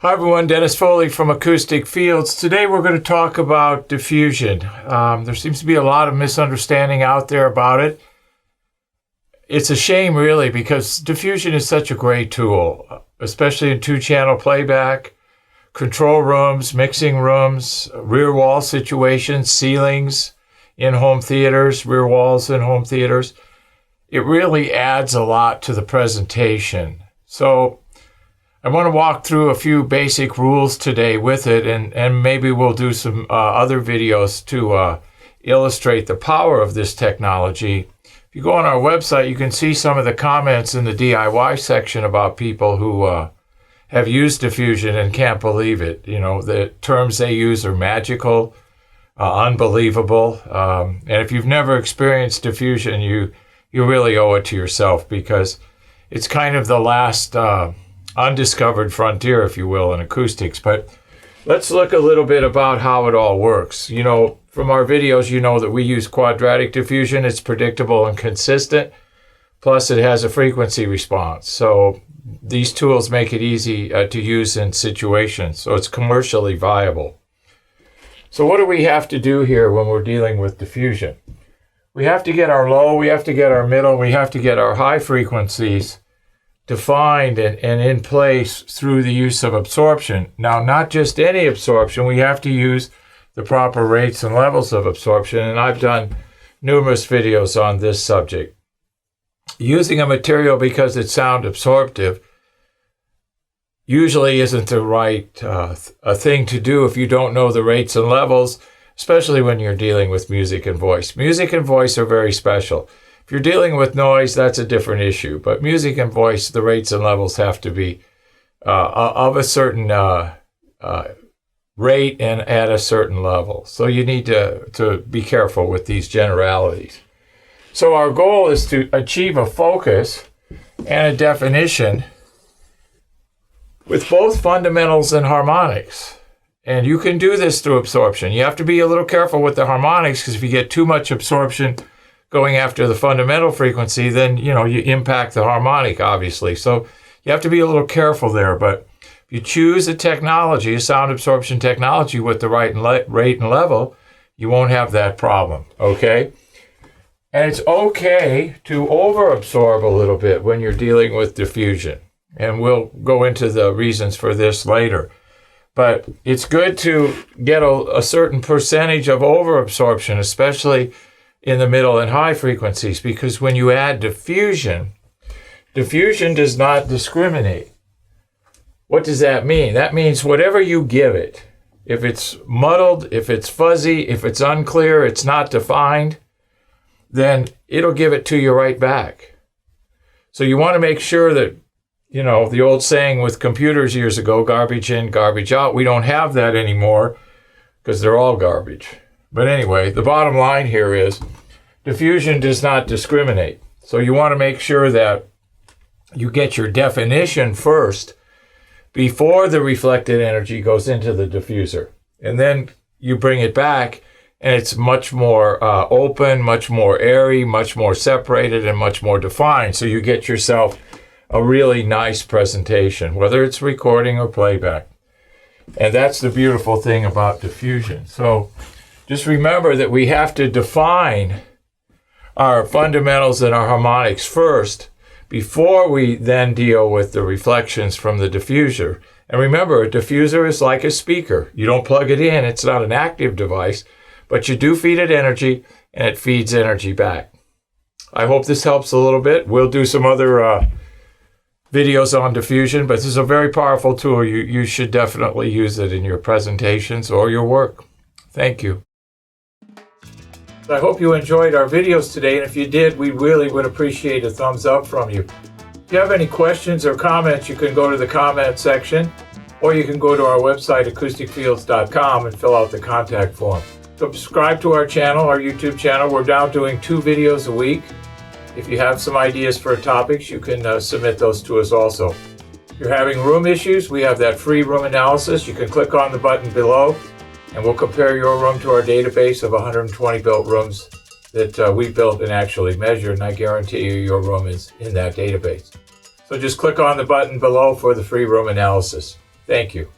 Hi everyone, Dennis Foley from Acoustic Fields. Today we're going to talk about diffusion. There seems to be a lot of misunderstanding out there about it. It's a shame really because diffusion is such a great tool, especially in two-channel playback, control rooms, mixing rooms, rear wall situations, ceilings in home theaters, rear walls in home theaters. It really adds a lot to the presentation. So I want to walk through a few basic rules today with it, and maybe we'll do some other videos to illustrate the power of this technology. If you go on our website, you can see some of the comments in the DIY section about people who have used diffusion and can't believe it. You know, the terms they use are magical, unbelievable, and if you've never experienced diffusion, you really owe it to yourself because it's kind of the last undiscovered frontier, if you will, in acoustics. But let's look a little bit about how it all works. You know, from our videos, you know that we use quadratic diffusion. It's predictable and consistent. Plus, it has a frequency response. So these tools make it easy to use in situations. So it's commercially viable. So what do we have to do here when we're dealing with diffusion? We have to get our low, we have to get our middle, we have to get our high frequencies defined and in place through the use of absorption. Now, not just any absorption, we have to use the proper rates and levels of absorption, and I've done numerous videos on this subject. Using a material because it's sound absorptive usually isn't the right a thing to do if you don't know the rates and levels, especially when you're dealing with music and voice. Music and voice are very special. If you're dealing with noise, that's a different issue. But music and voice, the rates and levels have to be of a certain rate and at a certain level. So you need to be careful with these generalities. So our goal is to achieve a focus and a definition with both fundamentals and harmonics. And you can do this through absorption. You have to be a little careful with the harmonics because if you get too much absorption going after the fundamental frequency, then, you know, you impact the harmonic, obviously. So you have to be a little careful there. But if you choose a technology, a sound absorption technology with the right rate and level, you won't have that problem, okay? And it's okay to over-absorb a little bit when you're dealing with diffusion. And we'll go into the reasons for this later. But it's good to get a certain percentage of over-absorption, especially in the middle and high frequencies, because when you add diffusion, diffusion does not discriminate. What does that mean? That means whatever you give it, if it's muddled, if it's fuzzy, if it's unclear, it's not defined, then it'll give it to you right back. So you want to make sure that, you know, the old saying with computers years ago, garbage in, garbage out, we don't have that anymore because they're all garbage. But anyway, the bottom line here is diffusion does not discriminate. So you want to make sure that you get your definition first before the reflected energy goes into the diffuser. And then you bring it back and it's much more open, much more airy, much more separated, and much more defined. So you get yourself a really nice presentation, whether it's recording or playback. And that's the beautiful thing about diffusion. So just remember that we have to define our fundamentals and our harmonics first before we then deal with the reflections from the diffuser. And remember, a diffuser is like a speaker. You don't plug it in. It's not an active device, but you do feed it energy and it feeds energy back. I hope this helps a little bit. We'll do some other videos on diffusion, but this is a very powerful tool. You should definitely use it in your presentations or your work. Thank you. I hope you enjoyed our videos today, and if you did, we really would appreciate a thumbs up from you. If you have any questions or comments, you can go to the comment section, or you can go to our website, acousticfields.com, and fill out the contact form. Subscribe to our channel, our YouTube channel. We're now doing 2 videos a week. If you have some ideas for topics, you can submit those to us also. If you're having room issues, we have that free room analysis. You can click on the button below, and we'll compare your room to our database of 120 built rooms that we built and actually measured, and I guarantee you your room is in that database. So just click on the button below for the free room analysis. Thank you.